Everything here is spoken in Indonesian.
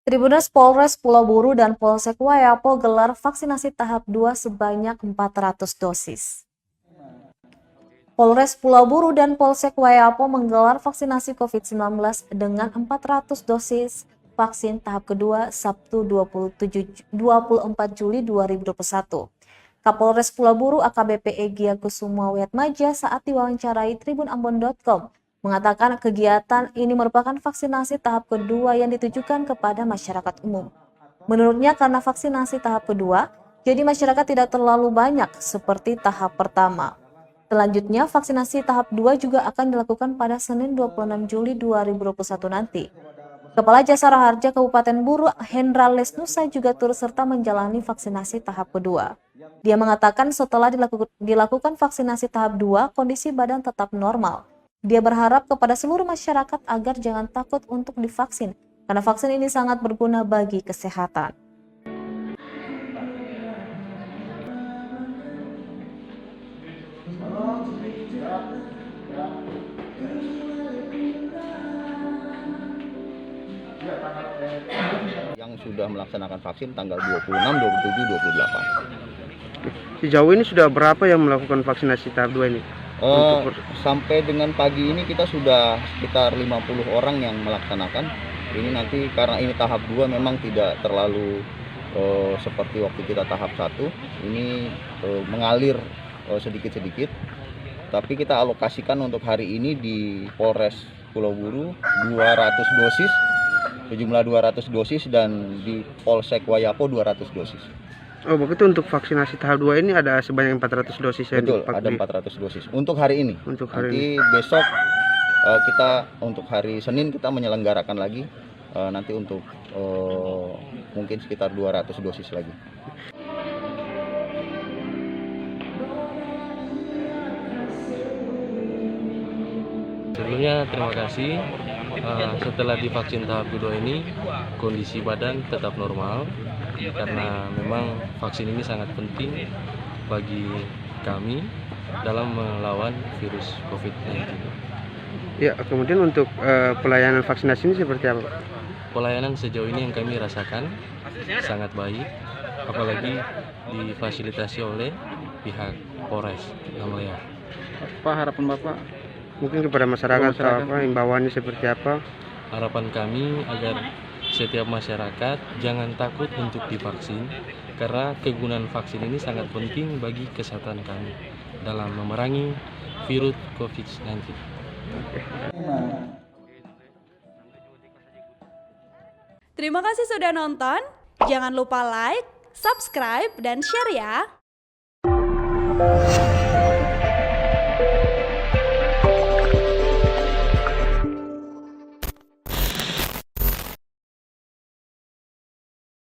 Tribuners Polres Pulau Buru dan Polsek Wayapo gelar vaksinasi tahap 2 sebanyak 400 dosis. Polres Pulau Buru dan Polsek Wayapo menggelar vaksinasi COVID-19 dengan 400 dosis vaksin tahap kedua Sabtu 24 Juli 2021. Kapolres Pulau Buru AKBP Egy Agus Sumawatmaja saat diwawancarai tribunambon.com mengatakan kegiatan ini merupakan vaksinasi tahap kedua yang ditujukan kepada masyarakat umum. Menurutnya karena vaksinasi tahap kedua, jadi masyarakat tidak terlalu banyak seperti tahap pertama. Selanjutnya, vaksinasi tahap 2 juga akan dilakukan pada Senin 26 Juli 2021 nanti. Kepala Jasara Harja Kabupaten Buru, Hendra Lesnusa juga turut serta menjalani vaksinasi tahap kedua. Dia mengatakan setelah dilakukan vaksinasi tahap 2, kondisi badan tetap normal. Dia berharap kepada seluruh masyarakat agar jangan takut untuk divaksin, karena vaksin ini sangat berguna bagi kesehatan. Yang sudah melaksanakan vaksin tanggal 26, 27, 28. Sejauh ini sudah berapa yang melakukan vaksinasi tahap 2 ini? Sampai dengan pagi ini kita sudah sekitar 50 orang yang melaksanakan. Ini nanti karena ini tahap 2 memang tidak terlalu seperti waktu kita tahap 1. Ini mengalir sedikit-sedikit. Tapi kita alokasikan untuk hari ini di Polres Pulau Buru 200 dosis, sejumlah 200 dosis, dan di Polsek Wayapo 200 dosis. Oh, begitu. Untuk vaksinasi tahap 2 ini ada sebanyak 400 dosis ya? Betul, ada 400 dosis untuk hari ini. Untuk hari nanti ini. Besok kita untuk hari Senin kita menyelenggarakan lagi nanti untuk mungkin sekitar 200 dosis lagi. Sebelumnya terima kasih. Setelah divaksin tahap kedua ini, kondisi badan tetap normal karena memang vaksin ini sangat penting bagi kami dalam melawan virus COVID-19. Ya, kemudian untuk pelayanan vaksinasi ini seperti apa? Pelayanan sejauh ini yang kami rasakan sangat baik, apalagi difasilitasi oleh pihak Polres Namlea. Apa harapan Bapak? Mungkin kepada masyarakat. Apa imbauannya seperti apa? Harapan kami agar setiap masyarakat jangan takut untuk divaksin karena kegunaan vaksin ini sangat penting bagi kesehatan kami dalam memerangi virus COVID-19. Terima kasih sudah nonton. Jangan lupa like, subscribe, dan share ya.